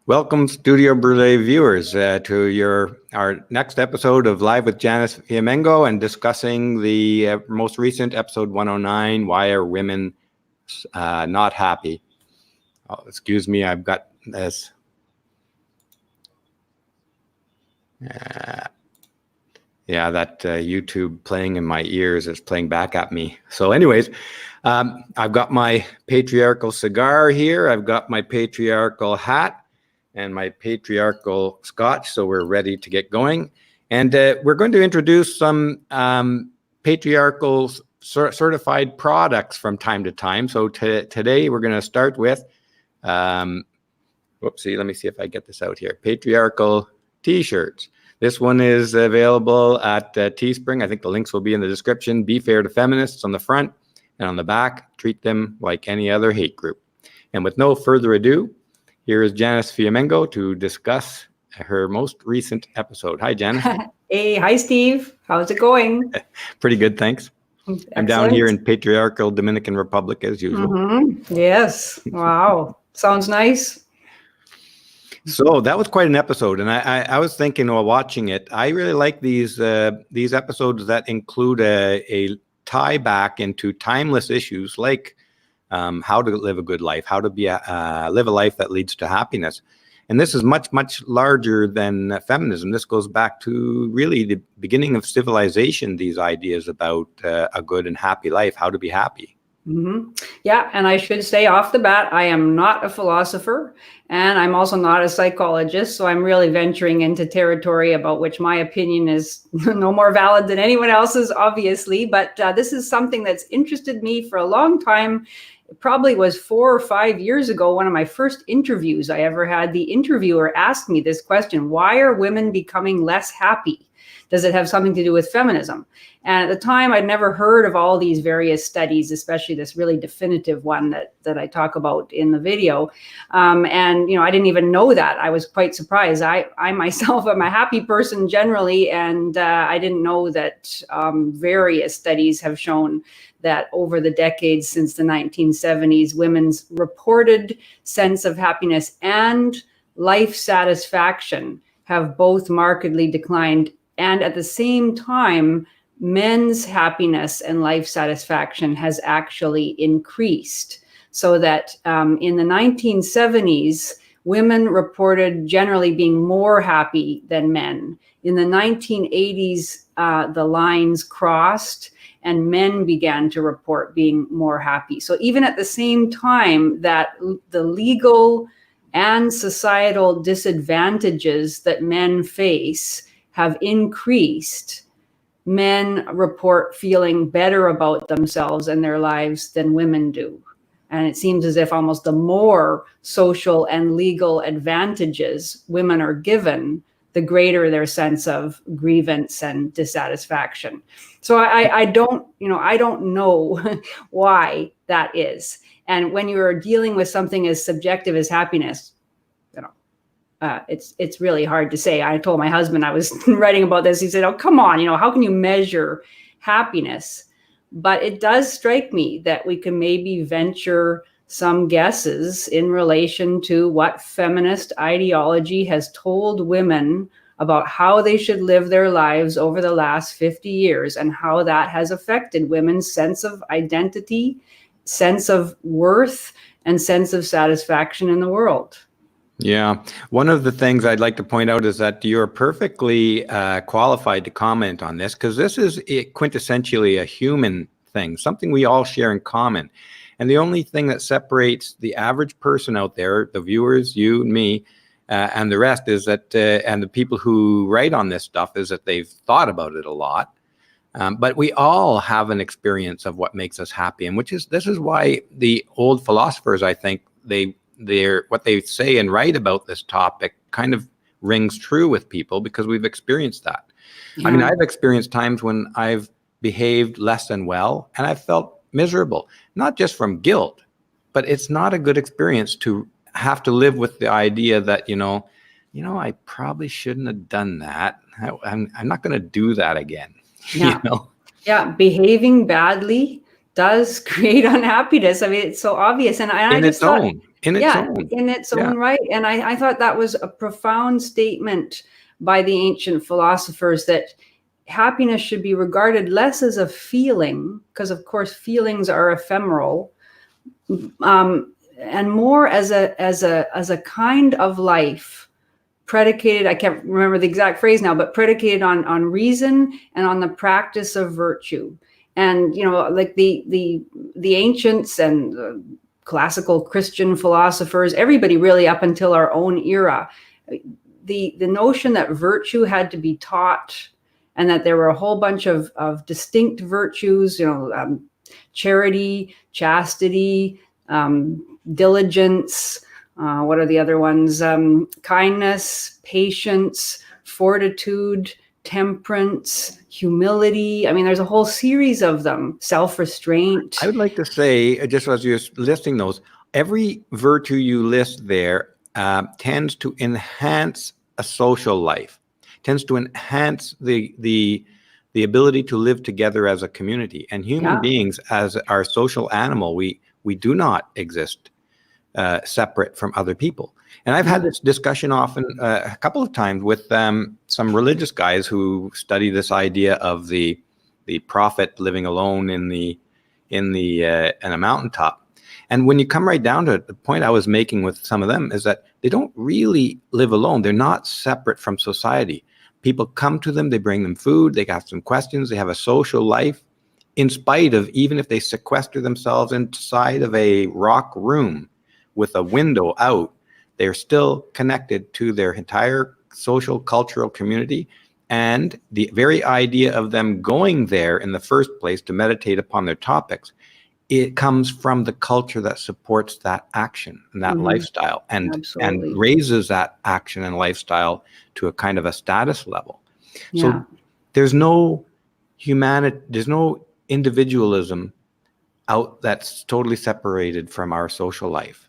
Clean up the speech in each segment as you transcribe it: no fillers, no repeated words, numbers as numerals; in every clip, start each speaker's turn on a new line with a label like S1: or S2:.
S1: Welcome, Studio Brule viewers, to our next episode of Live with Janice Fiamengo, and discussing the most recent episode 109. Why are women not happy? Oh, excuse me, I've got this. Yeah, that YouTube playing in my ears is playing back at me. So, anyways, I've got my patriarchal cigar here. I've got my patriarchal hat and my patriarchal scotch, so we're ready to get going. And we're going to introduce some patriarchal certified products from time to time. So today we're going to start with, whoopsie, let me see if I get this out here, patriarchal t-shirts. This one is available at Teespring. I think the links will be in the description. Be fair to feminists on the front, and on the back, treat them like any other hate group. And with no further ado, here is Janice Fiamengo to discuss her most recent episode. Hi, Janice.
S2: Hey, hi, Steve. How's it going?
S1: Pretty good, thanks. Excellent. I'm down here in patriarchal Dominican Republic as usual.
S2: Mm-hmm. Yes. Wow. Sounds nice.
S1: So that was quite an episode, and I was thinking while watching it, I really like these episodes that include a tie back into timeless issues like how to live a good life, how to live a life that leads to happiness. And this is much, much larger than feminism. This goes back to really the beginning of civilization, these ideas about a good and happy life, how to be happy.
S2: Mm-hmm. Yeah, and I should say off the bat, I am not a philosopher, and I'm also not a psychologist, so I'm really venturing into territory about which my opinion is no more valid than anyone else's, obviously, but this is something that's interested me for a long time. It probably was 4 or 5 years ago, one of my first interviews I ever had. The interviewer asked me this question: why are women becoming less happy? Does it have something to do with feminism? And at the time, I'd never heard of all these various studies, especially this really definitive one that I talk about in the video. And, I didn't even know that. I was quite surprised. I myself am a happy person generally, and I didn't know that various studies have shown that over the decades since the 1970s, women's reported sense of happiness and life satisfaction have both markedly declined. And at the same time, men's happiness and life satisfaction has actually increased. So that in the 1970s, women reported generally being more happy than men. In the 1980s, the lines crossed and men began to report being more happy. So even at the same time that the legal and societal disadvantages that men face have increased, men report feeling better about themselves and their lives than women do. And it seems as if almost the more social and legal advantages women are given, the greater their sense of grievance and dissatisfaction. So I don't know why that is. And when you're dealing with something as subjective as happiness, it's really hard to say. I told my husband, I was writing about this. He said, "Oh, come on, how can you measure happiness?" But it does strike me that we can maybe venture some guesses in relation to what feminist ideology has told women about how they should live their lives over the last 50 years and how that has affected women's sense of identity, sense of worth, and sense of satisfaction in the world.
S1: Yeah. One of the things I'd like to point out is that you're perfectly qualified to comment on this, because this is quintessentially a human thing, something we all share in common. And the only thing that separates the average person out there, the viewers, you and me, and the rest is that, and the people who write on this stuff, is that they've thought about it a lot. But we all have an experience of what makes us happy, and this is why the old philosophers, I think, what they say and write about this topic kind of rings true with people, because we've experienced that. Yeah. I mean, I've experienced times when I've behaved less than well and I've felt miserable, not just from guilt, but it's not a good experience to have to live with the idea that, I probably shouldn't have done that. I'm not going to do that again.
S2: Yeah. Yeah. Behaving badly does create unhappiness. I mean, it's so obvious. And I just thought,
S1: in its
S2: Yeah,
S1: own.
S2: in its
S1: Yeah.
S2: own right. And I thought that was a profound statement by the ancient philosophers, that happiness should be regarded less as a feeling, because of course feelings are ephemeral, and more as a kind of life predicated, I can't remember the exact phrase now, but predicated on reason and on the practice of virtue. And like the ancients and classical Christian philosophers, everybody really up until our own era, the notion that virtue had to be taught, and that there were a whole bunch of distinct virtues, charity, chastity, diligence, what are the other ones? Kindness, patience, fortitude, temperance, humility. I mean, there's a whole series of them. Self-restraint.
S1: I would like to say, just as you're listing those, every virtue you list there tends to enhance a social life, tends to enhance the ability to live together as a community. And human beings, as our social animal, we do not exist separate from other people. And I've had this discussion often, a couple of times, with some religious guys who study this idea of the prophet living alone in a mountaintop. And when you come right down to it, the point I was making with some of them is that they don't really live alone. They're not separate from society. People come to them, they bring them food, they ask them questions, they have a social life, in spite of, even if they sequester themselves inside of a rock room with a window out, they're still connected to their entire social, cultural community. And the very idea of them going there in the first place to meditate upon their topics, it comes from the culture that supports that action and that lifestyle, and raises that action and lifestyle to a kind of a status level. So there's no humanity, there's no individualism out that's totally separated from our social life.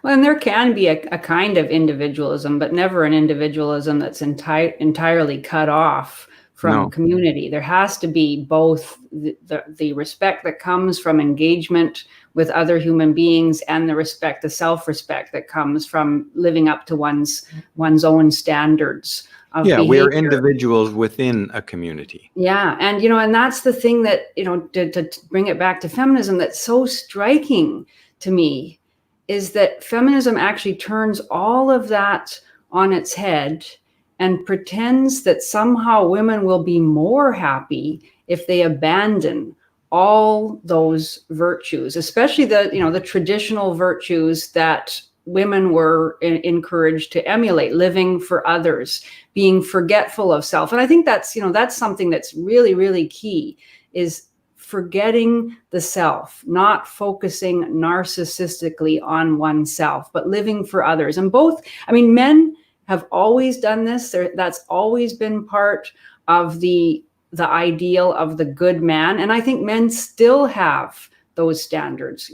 S2: Well, and there can be a kind of individualism, but never an individualism that's entirely cut off from community. There has to be both the respect that comes from engagement with other human beings, and the self-respect that comes from living up to one's own standards of behavior.
S1: We're individuals within a community.
S2: Yeah, and and that's the thing that to bring it back to feminism, that's so striking to me, is that feminism actually turns all of that on its head and pretends that somehow women will be more happy if they abandon all those virtues, especially the traditional virtues that women were encouraged to emulate: living for others, being forgetful of self. And I think that's something that's really, really key, is forgetting the self, not focusing narcissistically on oneself, but living for others. And men have always done this. That's always been part of the ideal of the good man. And I think men still have those standards,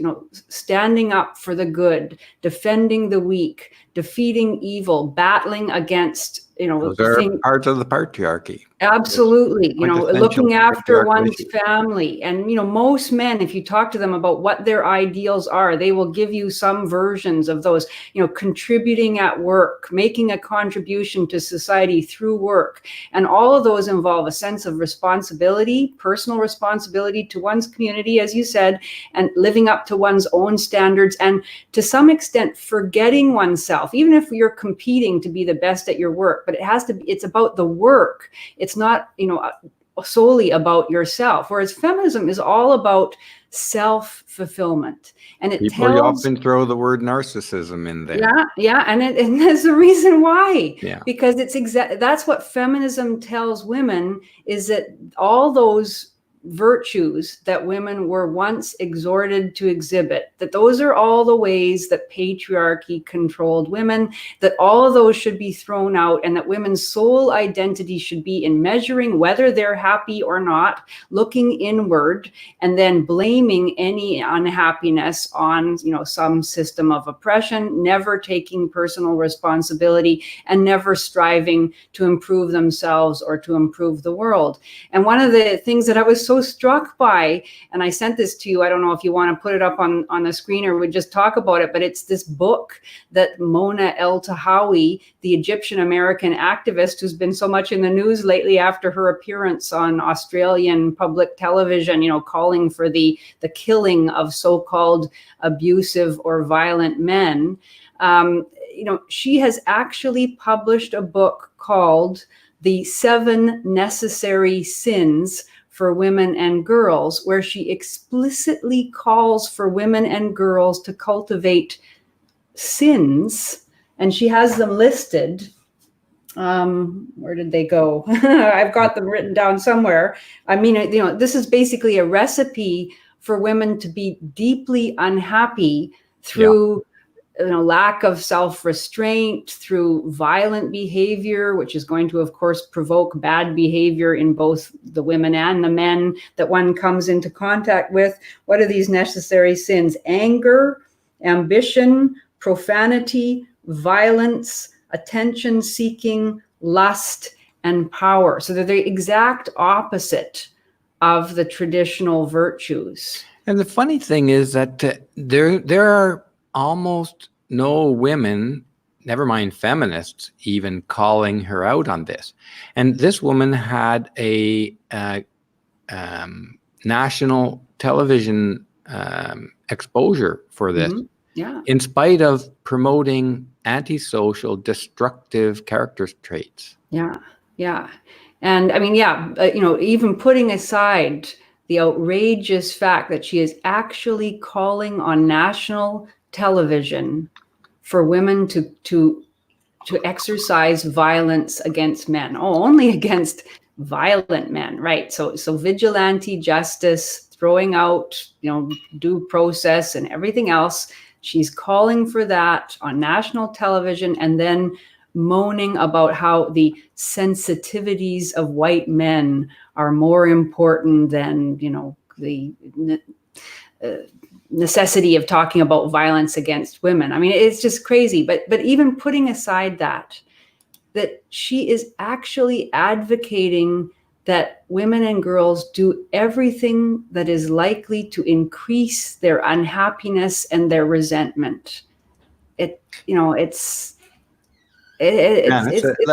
S2: standing up for the good, defending the weak, defeating evil, battling against,
S1: those are parts of the patriarchy.
S2: Absolutely. Looking after one's family. And, most men, if you talk to them about what their ideals are, they will give you some versions of those, contributing at work, making a contribution to society through work. And all of those involve a sense of responsibility, personal responsibility to one's community, as you said, and living up to one's own standards, and to some extent forgetting oneself, even if you're competing to be the best at your work. But it's about the work. It's not, solely about yourself. Whereas feminism is all about self-fulfillment. And
S1: you often throw the word narcissism in there.
S2: Yeah, and there's a reason why.
S1: Yeah.
S2: Because that's what feminism tells women, is that all those virtues that women were once exhorted to exhibit, that those are all the ways that patriarchy controlled women, that all of those should be thrown out, and that women's sole identity should be in measuring whether they're happy or not, looking inward, and then blaming any unhappiness on some system of oppression, never taking personal responsibility, and never striving to improve themselves or to improve the world. And one of the things that I was so so struck by, and I sent this to you, I don't know if you want to put it up on the screen or we just talk about it, but it's this book that Mona El Tahawi, the Egyptian American activist who's been so much in the news lately after her appearance on Australian public television, calling for the killing of so-called abusive or violent men. She has actually published a book called The 7 Necessary Sins for Women and Girls, where she explicitly calls for women and girls to cultivate sins, and she has them listed. Where did they go? I've got them written down somewhere. I mean, this is basically a recipe for women to be deeply unhappy through lack of self-restraint, through violent behavior, which is going to, of course, provoke bad behavior in both the women and the men that one comes into contact with. What are these necessary sins? Anger, ambition, profanity, violence, attention-seeking, lust, and power. So they're the exact opposite of the traditional virtues.
S1: And the funny thing is that there are almost no women, never mind feminists, even calling her out on this. And this woman had a national television exposure for this, in spite of promoting antisocial, destructive character traits.
S2: Yeah. And I mean, even putting aside the outrageous fact that she is actually calling on national television for women to exercise violence against men. Only against violent men, right? So vigilante justice, throwing out, due process and everything else. She's calling for that on national television and then moaning about how the sensitivities of white men are more important than, the necessity of talking about violence against women. I mean, it's just crazy. But even putting aside that she is actually advocating that women and girls do everything that is likely to increase their unhappiness and their resentment. It's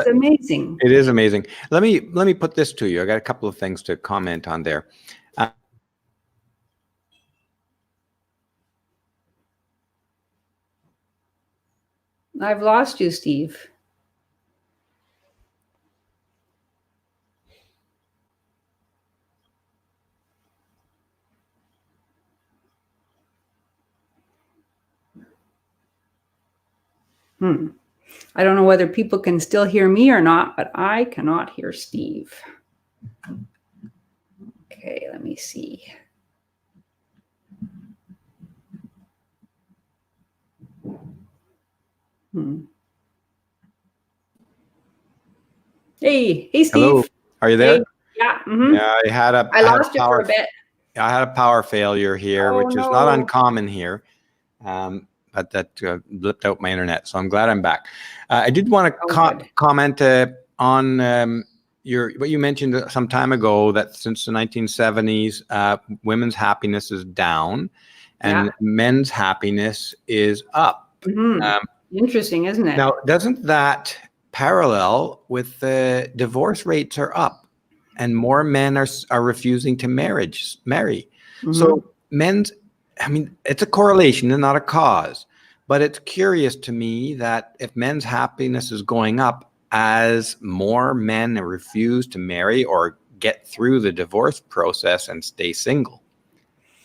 S2: amazing.
S1: It is amazing. Let me put this to you. I got a couple of things to comment on there.
S2: I've lost you, Steve. I don't know whether people can still hear me or not, but I cannot hear Steve. Okay, let me see. Hey, Steve.
S1: Hello, are you there?
S2: Hey. Yeah.
S1: Yeah,
S2: I lost you for a bit.
S1: I had a power failure here, which is not uncommon here. But that blipped out my internet, so I'm glad I'm back. I did want to comment on what you mentioned some time ago, that since the 1970s, women's happiness is down and men's happiness is up.
S2: Interesting, isn't it?
S1: Now, doesn't that parallel with the divorce rates are up and more men are refusing to marry? So it's a correlation and not a cause, but it's curious to me that if men's happiness is going up as more men refuse to marry or get through the divorce process and stay single,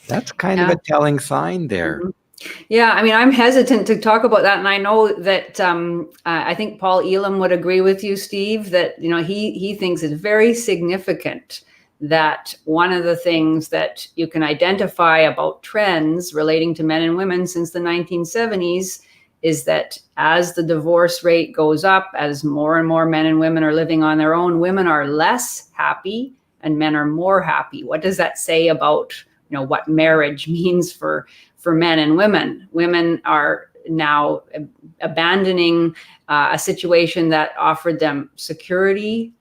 S1: that's kind of a telling sign there.
S2: Yeah, I mean, I'm hesitant to talk about that, and I know that I think Paul Elam would agree with you, Steve, that he thinks it's very significant that one of the things that you can identify about trends relating to men and women since the 1970s is that as the divorce rate goes up, as more and more men and women are living on their own, women are less happy and men are more happy. What does that say about what marriage means for men and women? Women are now abandoning a situation that offered them security,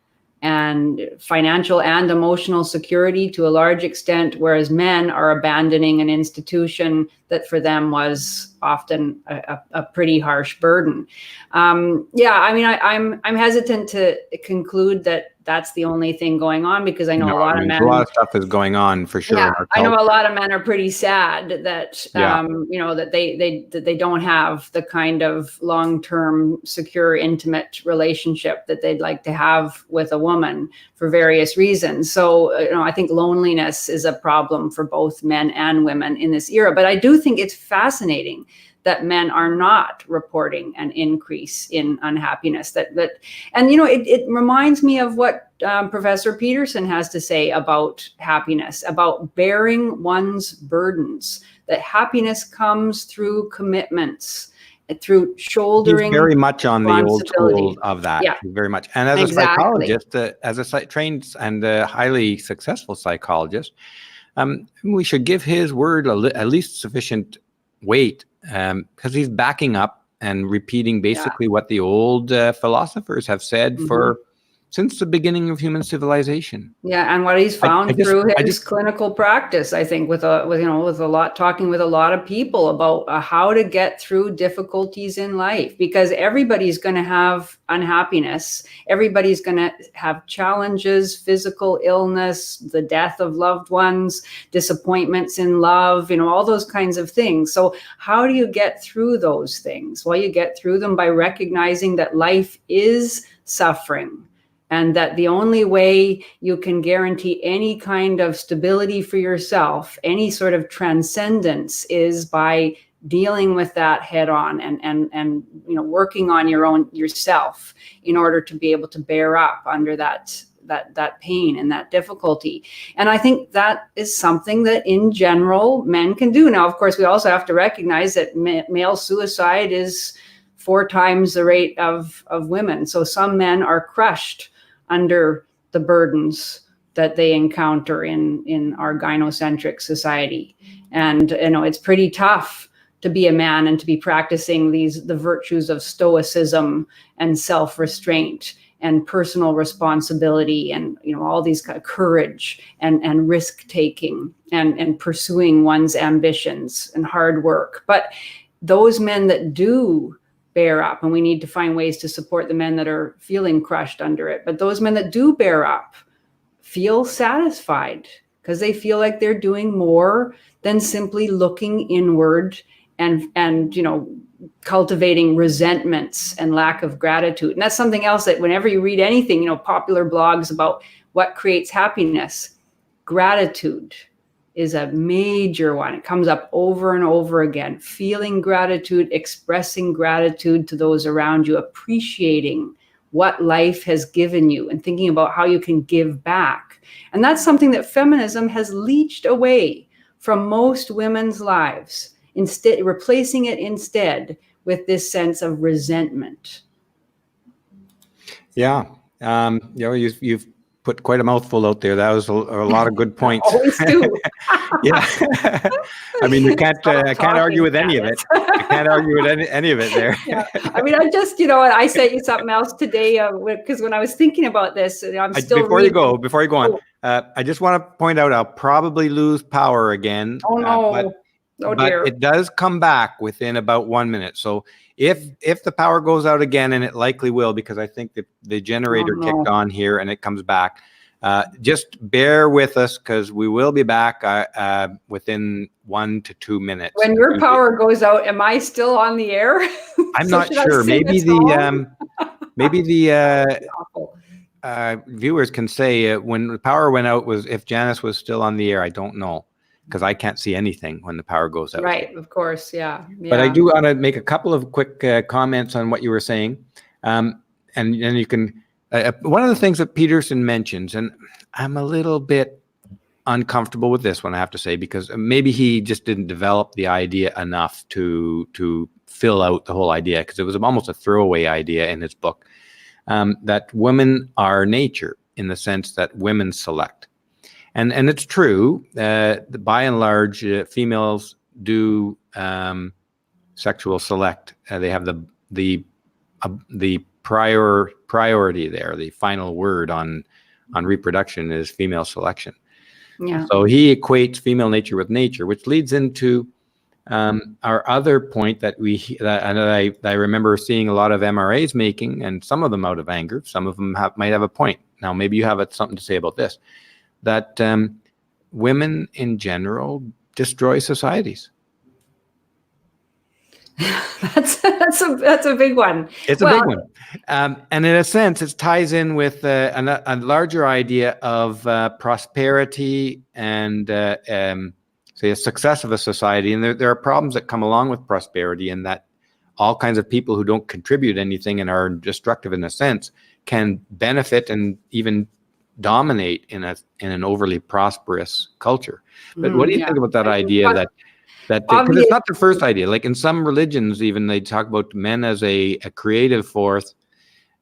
S2: and financial and emotional security to a large extent, whereas men are abandoning an institution that for them was often a pretty harsh burden. Yeah, I mean, I'm hesitant to conclude that that's the only thing going on, because I know a lot of men.
S1: A lot of stuff is going on for sure.
S2: Yeah, I know a lot of men are pretty sad that that they don't have the kind of long-term, secure, intimate relationship that they'd like to have with a woman for various reasons. So I think loneliness is a problem for both men and women in this era. But I do think it's fascinating that men are not reporting an increase in unhappiness. And it reminds me of what Professor Peterson has to say about happiness, about bearing one's burdens, that happiness comes through commitments, through shouldering.
S1: He's very much on the old school of that. Yeah, very much. And as a psychologist, as a trained and highly successful psychologist, we should give his word at least sufficient weight, because he's backing up and repeating basically what the old philosophers have said since the beginning of human civilization.
S2: Yeah, and what he's found through his clinical practice, I think, with talking with a lot of people about how to get through difficulties in life, because everybody's going to have unhappiness, everybody's going to have challenges, physical illness, the death of loved ones, disappointments in love, all those kinds of things. So how do you get through those things? Well, you get through them by recognizing that life is suffering, and that the only way you can guarantee any kind of stability for yourself, any sort of transcendence, is by dealing with that head on and working on yourself in order to be able to bear up under that pain and that difficulty. And I think that is something that in general men can do. Now, of course, we also have to recognize that male suicide is 4 times the rate of women. So some men are crushed under the burdens that they encounter in our gynocentric society. And it's pretty tough to be a man and to be practicing the virtues of stoicism and self-restraint and personal responsibility and all these kind of courage and risk-taking and pursuing one's ambitions and hard work. But those men that do bear up, and we need to find ways to support the men that are feeling crushed under it, but those men that do bear up feel satisfied because they feel like they're doing more than simply looking inward and cultivating resentments and lack of gratitude. And that's something else that whenever you read anything, popular blogs about what creates happiness, gratitude is a major one. It comes up over and over again. Feeling gratitude, expressing gratitude to those around you, appreciating what life has given you and thinking about how you can give back. And that's something that feminism has leached away from most women's lives, instead replacing it instead with this sense of resentment.
S1: Yeah. You've put quite a mouthful out there. That was a lot of good points.
S2: Always do.
S1: Yeah. I mean, you can't argue with any of it. You can't argue with any of it there.
S2: Yeah. I mean, I just, I sent you something else today because when I was thinking about this, I'm still
S1: Before you go on, I just want to point out I'll probably lose power again.
S2: Oh, no.
S1: But it does come back within about 1 minute. So if the power goes out again, and it likely will, because I think the generator kicked on here and it comes back, just bear with us because we will be back within 1 to 2 minutes.
S2: When your power goes out, am I still on the air?
S1: I'm not sure. Maybe the viewers can say when the power went out was if Janice was still on the air. I don't know, because I can't see anything when the power goes out.
S2: Right, of course, yeah.
S1: But I do want to make a couple of quick comments on what you were saying. And you can, one of the things that Peterson mentions, and I'm a little bit uncomfortable with this one, I have to say, because maybe he just didn't develop the idea enough to fill out the whole idea, because it was almost a throwaway idea in his book, that women are nature in the sense that women select. And it's true, by and large, females do sexual select. They have the priority there. The final word on reproduction is female selection.
S2: Yeah.
S1: So he equates female nature with nature, which leads into our other point that I remember seeing a lot of MRAs making, and some of them out of anger, some of them might have a point. Now, maybe you have something to say about this, that women in general destroy societies.
S2: That's a big one.
S1: It's a big one. And in a sense, it ties in with a larger idea of prosperity and say a success of a society. And there are problems that come along with prosperity, and that all kinds of people who don't contribute anything and are destructive in a sense can benefit and even dominate in an overly prosperous culture. But what do you think about that idea that because it's not the first idea. Like in some religions, even they talk about men as a creative force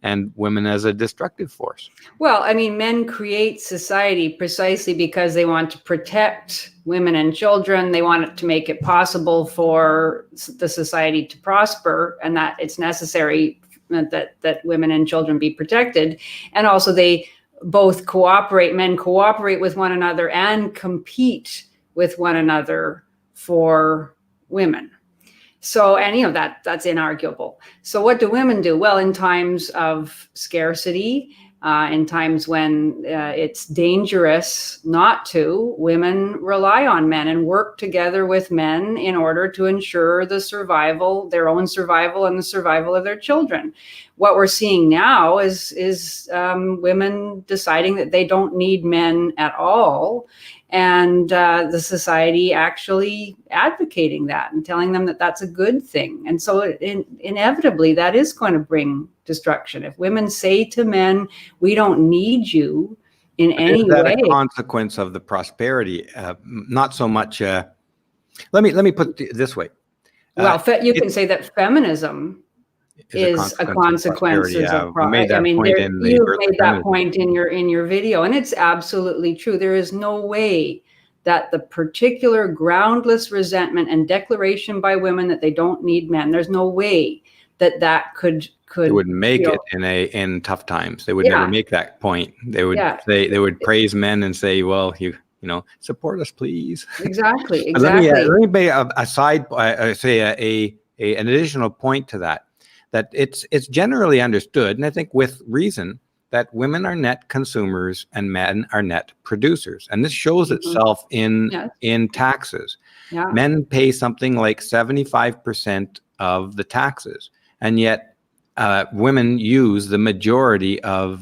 S1: and women as a destructive force.
S2: Well, I mean, men create society precisely because they want to protect women and children. They want to make it possible for the society to prosper, and that it's necessary that women and children be protected. And also they both men cooperate with one another and compete with one another for women. So, and that's inarguable. So what do women do? Well, in times of scarcity, in times when it's dangerous not to, women rely on men and work together with men in order to ensure their own survival and the survival of their children. What we're seeing now is women deciding that they don't need men at all, and the society actually advocating that and telling them that that's a good thing. And so inevitably that is going to bring destruction. If women say to men, we don't need you in any way. Is that
S1: a consequence of the prosperity? Not so much. Let me put it this way.
S2: Well, you can say that feminism is a consequence of prosperity. I mean, you made that point in your video, and it's absolutely true. There is no way that the particular groundless resentment and declaration by women that they don't need men, there's no way that could
S1: they would make it in tough times. They would never make that point. They would they would praise men and say, well, you support us, please.
S2: Exactly.
S1: Let me make a side an additional point to that it's generally understood, and I think with reason, that women are net consumers and men are net producers. And this shows itself in taxes. Yeah. Men pay something like 75% of the taxes, and yet women use the majority of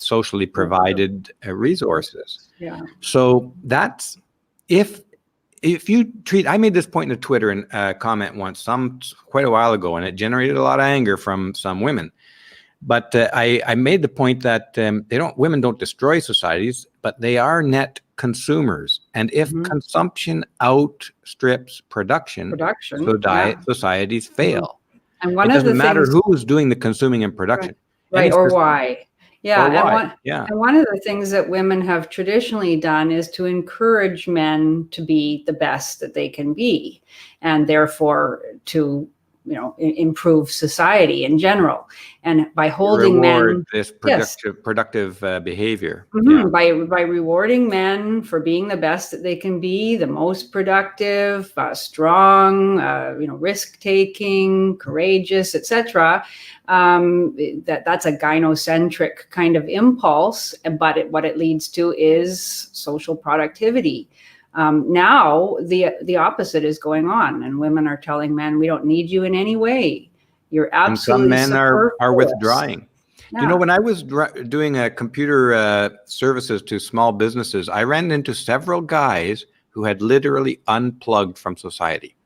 S1: socially provided resources. Yeah. So that's if you treat, I made this point in a Twitter comment once, quite a while ago, and it generated a lot of anger from some women. But I made the point that women don't destroy societies, but they are net consumers. And if consumption outstrips production societies fail. And it doesn't matter who's doing the consuming and production.
S2: Right, or why. Yeah, and one of the things that women have traditionally done is to encourage men to be the best that they can be, and therefore to improve society in general. And by holding men
S1: this productive behavior,
S2: by rewarding men for being the best that they can be, the most productive, strong, risk-taking, courageous, etc. That's a gynocentric kind of impulse, but what it leads to is social productivity. Now the opposite is going on, and women are telling men, we don't need you in any way. You're absolutely.
S1: And some men are withdrawing. Yeah. When I was doing computer services to small businesses, I ran into several guys who had literally unplugged from society.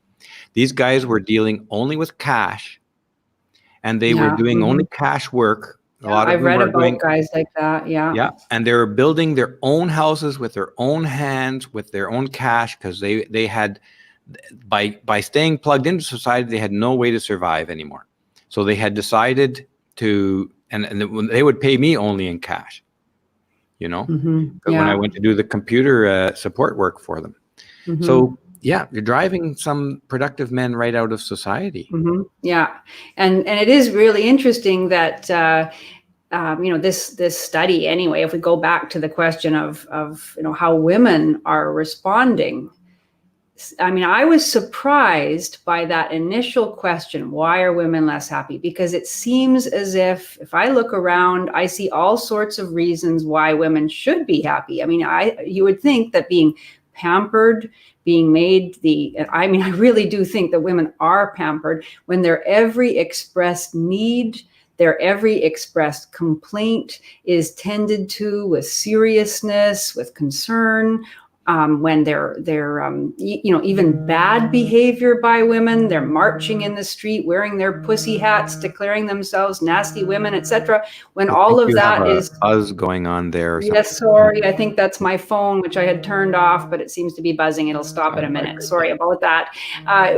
S1: These guys were dealing only with cash, and they were doing only cash work.
S2: I've read about guys like that. Yeah.
S1: And they were building their own houses with their own hands, with their own cash, because they had, by staying plugged into society, they had no way to survive anymore. So they had decided to, and they would pay me only in cash, when I went to do the computer support work for them. So yeah, you're driving some productive men right out of society.
S2: Yeah, and it is really interesting that this study. Anyway, if we go back to the question of how women are responding, I mean, I was surprised by that initial question, why are women less happy? Because it seems as if I look around, I see all sorts of reasons why women should be happy. I mean, you would think that being pampered, being made I really do think that women are pampered when their every expressed need, their every expressed complaint is tended to with seriousness, with concern. When they're even bad behavior by women, they're marching in the street wearing their pussy hats, declaring themselves nasty women, etc. When
S1: I
S2: all
S1: think
S2: of
S1: you have
S2: that
S1: a
S2: is,
S1: buzz going on there or something.
S2: yes, sorry, I think that's my phone, which I had turned off, but it seems to be buzzing. It'll stop in a minute. Sorry about that.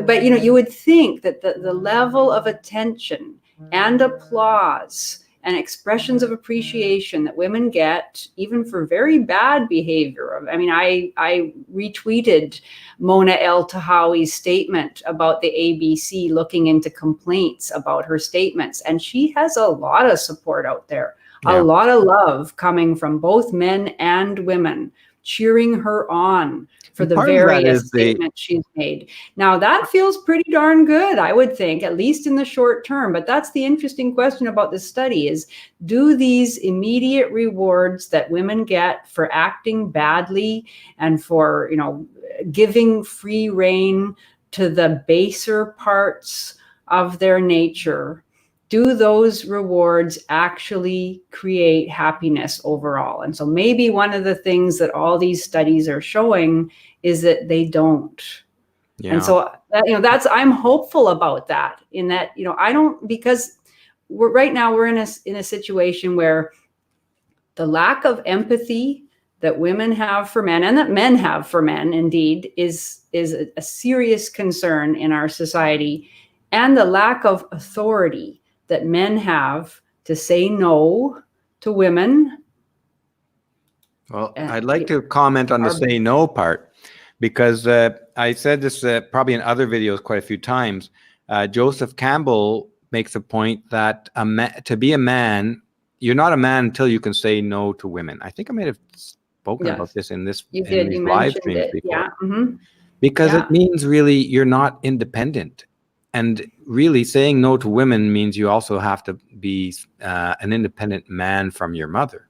S2: But you would think that the level of attention and applause and expressions of appreciation that women get, even for very bad behavior. I mean, I retweeted Mona El Tahawi's statement about the ABC looking into complaints about her statements, and she has a lot of support out there, a lot of love coming from both men and women, cheering her on for the various statements she's made. Now, that feels pretty darn good, I would think, at least in the short term. But that's the interesting question about this study is, do these immediate rewards that women get for acting badly and for, giving free rein to the baser parts of their nature, do those rewards actually create happiness overall? And so maybe one of the things that all these studies are showing is that they don't. Yeah. And so I'm hopeful about that, in that, I don't, because right now we're in a situation where the lack of empathy that women have for men, and that men have for men, indeed, is a serious concern in our society, and the lack of authority that men have to say no to women.
S1: Well, I'd like to comment on the say no part, because I said this probably in other videos quite a few times. Joseph Campbell makes a point that to be a man, you're not a man until you can say no to women. I think I might have spoken about this in these live streams before.
S2: Yeah.
S1: Because it means really you're not independent. And really saying no to women means you also have to be an independent man from your mother,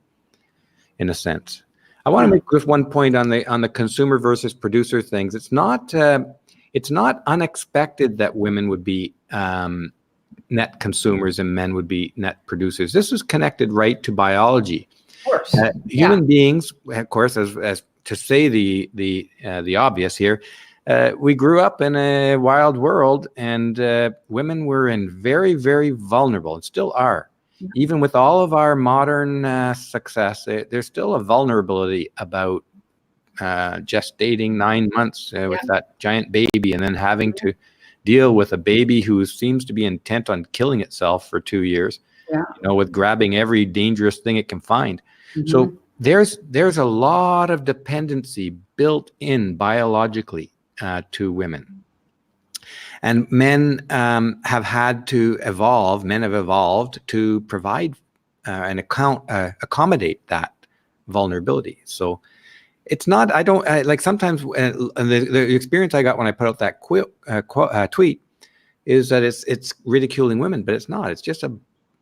S1: in a sense. I want to make just one point on the consumer versus producer things. It's not unexpected that women would be net consumers and men would be net producers. This is connected right to biology.
S2: Of course.
S1: Human beings, of course, as to say the obvious here, we grew up in a wild world, and women were very, very vulnerable, and still are. Even with all of our modern success, there's still a vulnerability about gestating 9 months with that giant baby, and then having to deal with a baby who seems to be intent on killing itself for 2 years, with grabbing every dangerous thing it can find. So there's a lot of dependency built in biologically to women. And men have had to evolve, men have evolved to provide and accommodate that vulnerability. So it's not, I don't, like sometimes the experience I got when I put out that tweet is that it's ridiculing women, but it's not. It's just a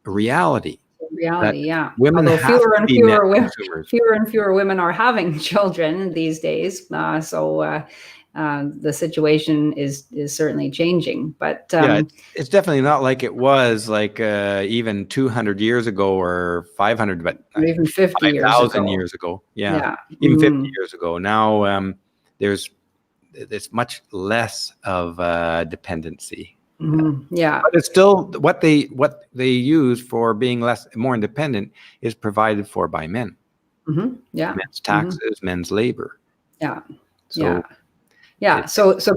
S1: reality. Women
S2: Although
S1: have
S2: fewer
S1: to
S2: and
S1: be
S2: fewer
S1: net
S2: women,
S1: consumers.
S2: fewer and fewer women are having children these days. So the situation is certainly changing. But
S1: it's definitely not like it was like even 200 years ago or 500, but
S2: even 50 years ago.
S1: 5,000 years ago. Yeah. Even 50 years ago. Now there's much less of dependency. But it's still what they use for being more independent is provided for by men. Men's taxes, men's labor.
S2: So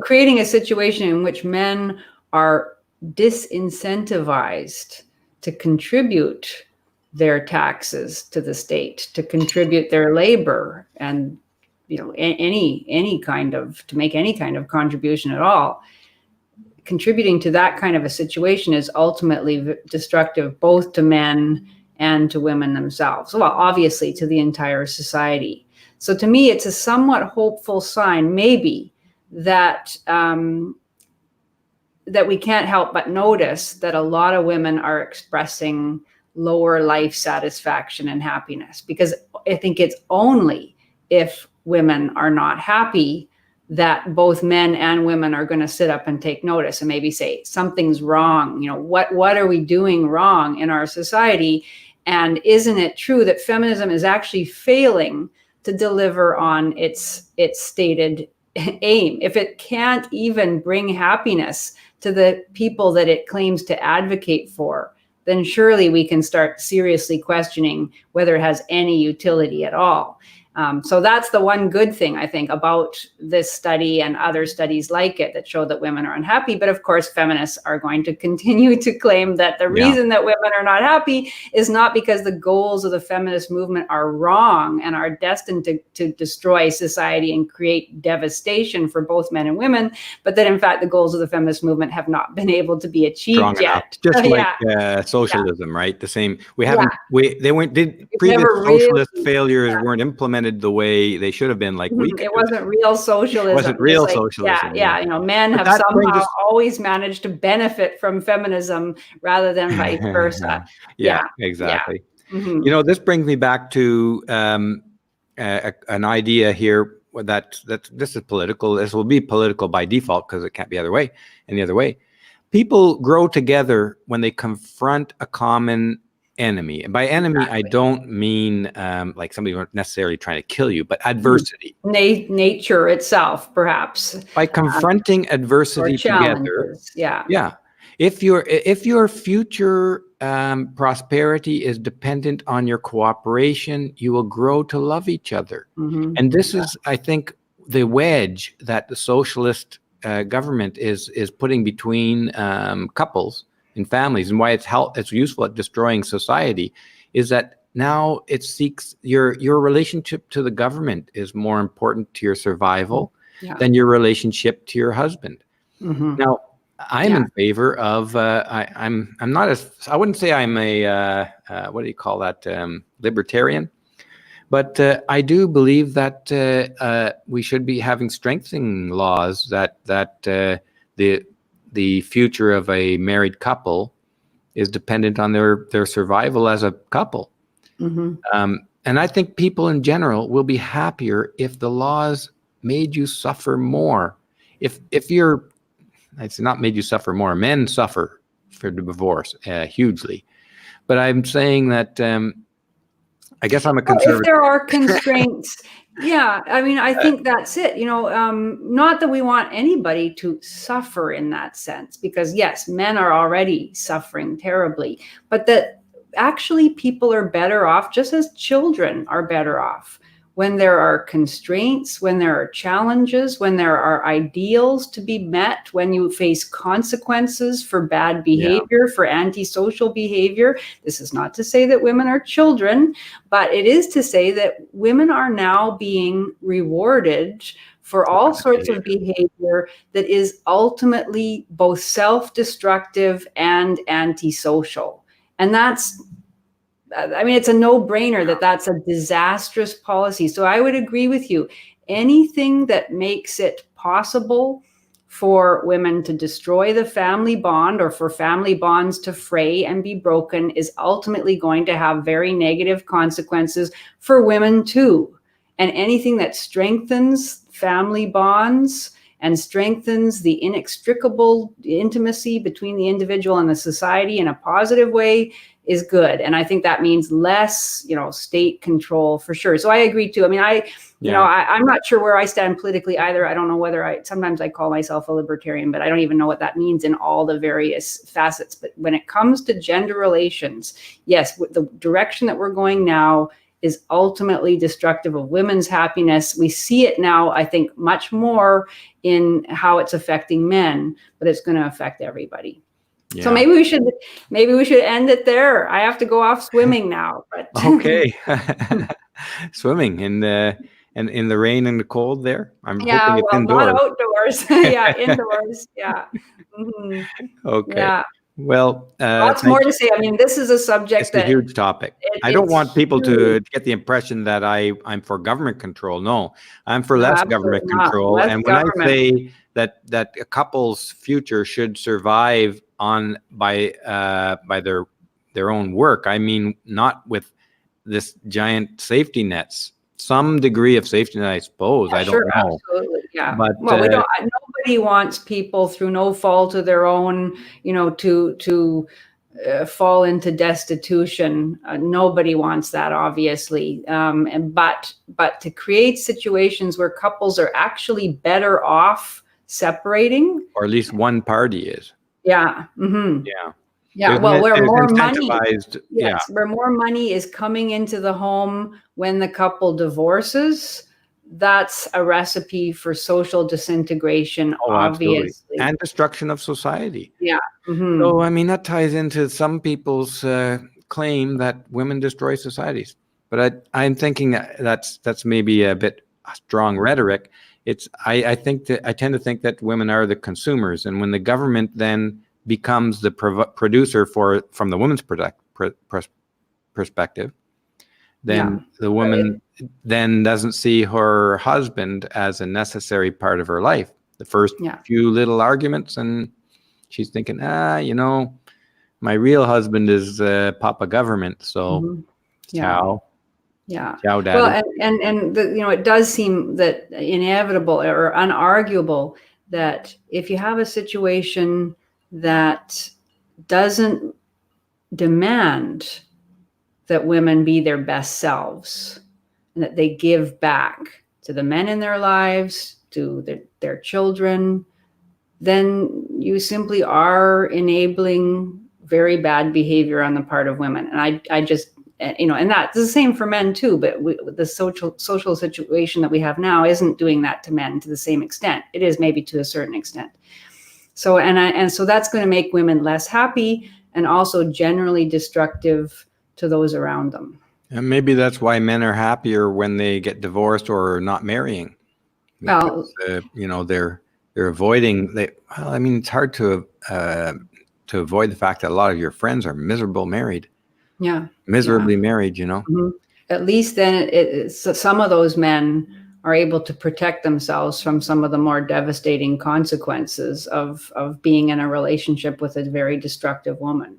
S2: creating a situation in which men are disincentivized to contribute their taxes to the state, to contribute their labor, and any kind of, to make any kind of contribution at all, contributing to that kind of a situation is ultimately destructive both to men and to women themselves. Well, obviously to the entire society. So to me, it's a somewhat hopeful sign, maybe, that that we can't help but notice that a lot of women are expressing lower life satisfaction and happiness, because I think it's only if women are not happy that both men and women are going to sit up and take notice and maybe say something's wrong. What are we doing wrong in our society? And isn't it true that feminism is actually failing to deliver on its stated aim? If it can't even bring happiness to the people that it claims to advocate for, then surely we can start seriously questioning whether it has any utility at all. So that's the one good thing, I think, about this study and other studies like it that show that women are unhappy. But of course, feminists are going to continue to claim that the reason that women are not happy is not because the goals of the feminist movement are wrong and are destined to destroy society and create devastation for both men and women, but that in fact the goals of the feminist movement have not been able to be achieved yet.
S1: Just like socialism, right? The same. We haven't. Previous socialist failures weren't implemented the way they should have been. Like
S2: it wasn't real socialism.
S1: It wasn't real socialism.
S2: Men have somehow always managed to benefit from feminism rather than vice versa.
S1: Exactly. This brings me back to an idea here that this is political. This will be political by default because it can't be any other way. People grow together when they confront a common enemy. And by enemy, I don't mean like somebody necessarily trying to kill you, but adversity.
S2: Nature itself, perhaps.
S1: By confronting adversity together. If your future prosperity is dependent on your cooperation, you will grow to love each other. And this is, I think, the wedge that the socialist government is putting between couples in families, and why it's useful at destroying society, is that now it seeks your relationship to the government is more important to your survival than your relationship to your husband. Now, I'm in favor of. I'm not as, I wouldn't say I'm a what do you call that, libertarian, but I do believe that we should be having strengthening laws that the future of a married couple is dependent on their survival as a couple. And I think people in general will be happier if the laws made you suffer more. It's not made you suffer more. Men suffer for divorce hugely. But I'm saying that I guess I'm a conservative.
S2: If there are constraints, I think that's it. Not that we want anybody to suffer in that sense, because yes, men are already suffering terribly, but that actually people are better off, just as children are better off, when there are constraints, when there are challenges, when there are ideals to be met, when you face consequences for bad behavior, for antisocial behavior. This is not to say that women are children, but it is to say that women are now being rewarded for all sorts of behavior that is ultimately both self-destructive and antisocial. And it's a no-brainer that that's a disastrous policy. So I would agree with you. Anything that makes it possible for women to destroy the family bond, or for family bonds to fray and be broken, is ultimately going to have very negative consequences for women too. And anything that strengthens family bonds and strengthens the inextricable intimacy between the individual and the society in a positive way is good. And I think that means less, state control for sure. So I agree too. I'm not sure where I stand politically either. I don't know whether sometimes I call myself a libertarian, but I don't even know what that means in all the various facets. But when it comes to gender relations, yes, the direction that we're going now is ultimately destructive of women's happiness. We see it now, I think, much more in how it's affecting men, but it's going to affect everybody. So maybe we should end it there. I have to go off swimming now. But
S1: okay, swimming in and in the rain and the cold there? I'm
S2: Yeah,
S1: hoping it's
S2: well, not
S1: indoors.
S2: outdoors. Yeah, indoors. Yeah. Mhm.
S1: Okay.
S2: Yeah.
S1: Well,
S2: Lots more to say. I mean, this is a
S1: it's
S2: subject
S1: a
S2: that
S1: huge topic. I don't
S2: it's
S1: want people to
S2: huge.
S1: get the impression that I'm for government control. No, I'm for
S2: No,
S1: less
S2: absolutely
S1: government
S2: not.
S1: control.
S2: Less
S1: And when I
S2: government.
S1: say that a couple's future should survive on by their own work, I mean not with this giant safety nets. Some degree of safety net, I suppose.
S2: Yeah,
S1: I don't
S2: sure,
S1: know,
S2: absolutely. Yeah.
S1: but
S2: Well, we don't. Nobody wants people through no fault of their own, to fall into destitution. Nobody wants that, obviously. But to create situations where couples are actually better off separating.
S1: or at least one party is.
S2: Yeah. Mm-hmm.
S1: Yeah.
S2: Yeah. Well, where
S1: There's
S2: more money.
S1: incentivized. Yeah.
S2: Yes, where more money is coming into the home when the couple divorces, that's a recipe for social disintegration,
S1: Oh, absolutely.
S2: obviously.
S1: And destruction of society.
S2: Yeah. Mm-hmm.
S1: So, I mean, that ties into some people's claim that women destroy societies. But I'm thinking that's maybe a bit strong rhetoric. I think that I tend to think that women are the consumers, and when the government then becomes the producer from the woman's perspective, then the woman then doesn't see her husband as a necessary part of her life. The first few little arguments, and she's thinking, my real husband is Papa Government, so ciao.
S2: Yeah.
S1: Ciao, Daddy.
S2: Well, and it does seem that inevitable or unarguable that if you have a situation that doesn't demand that women be their best selves and that they give back to the men in their lives, to their children, then you simply are enabling very bad behavior on the part of women. And I just, and that's the same for men too, but the social situation that we have now isn't doing that to men to the same extent. It is maybe to a certain extent. So, so that's going to make women less happy and also generally destructive to those around them.
S1: And maybe that's why men are happier when they get divorced or not marrying. Because, they're avoiding. It's hard to avoid the fact that a lot of your friends are miserably married.
S2: Yeah,
S1: miserably married.
S2: Mm-hmm. At least then some of those men are able to protect themselves from some of the more devastating consequences of being in a relationship with a very destructive woman.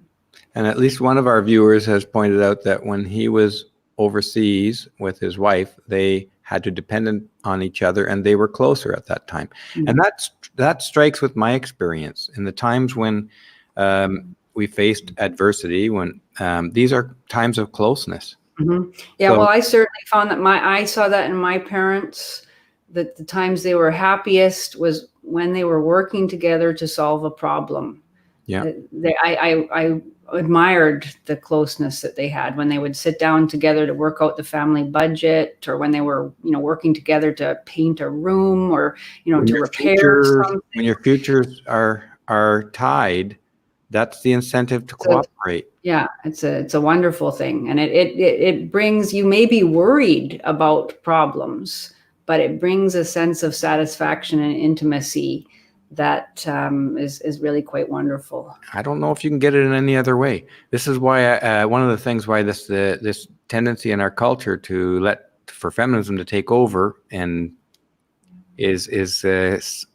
S1: And at least one of our viewers has pointed out that when he was overseas with his wife, they had to depend on each other and they were closer at that time. Mm-hmm. And that strikes with my experience in the times when we faced adversity, when these are times of closeness.
S2: Mm-hmm. Yeah, well, I certainly found that I saw that in my parents, that the times they were happiest was when they were working together to solve a problem.
S1: Yeah,
S2: I admired the closeness that they had when they would sit down together to work out the family budget, or when they were, working together to paint a room, or to repair something.
S1: When your futures are tied, that's the incentive to cooperate.
S2: Yeah, it's a wonderful thing, and it brings, you may be worried about problems, but it brings a sense of satisfaction and intimacy that is really quite wonderful.
S1: I don't know if you can get it in any other way. This is why one of the things why this tendency in our culture for feminism to take over and is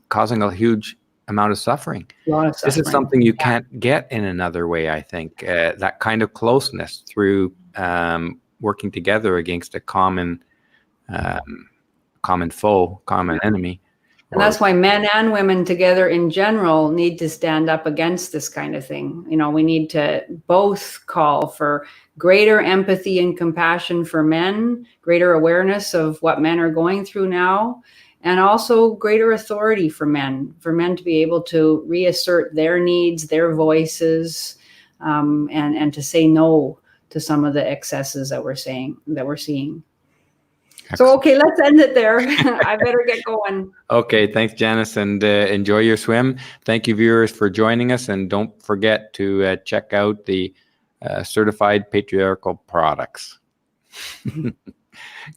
S1: causing a huge amount of suffering. This is something you can't get in another way, I think. That kind of closeness through working together against a common foe, common enemy.
S2: And that's why men and women together in general need to stand up against this kind of thing. We need to both call for greater empathy and compassion for men, greater awareness of what men are going through now, and also greater authority for men to be able to reassert their needs, their voices, and to say no to some of the excesses that we're seeing. So, okay, let's end it there. I better get going.
S1: Okay, thanks, Janice, and enjoy your swim. Thank you, viewers, for joining us, and don't forget to check out the certified patriarchal products.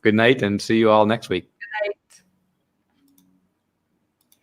S1: Good night, and see you all next week.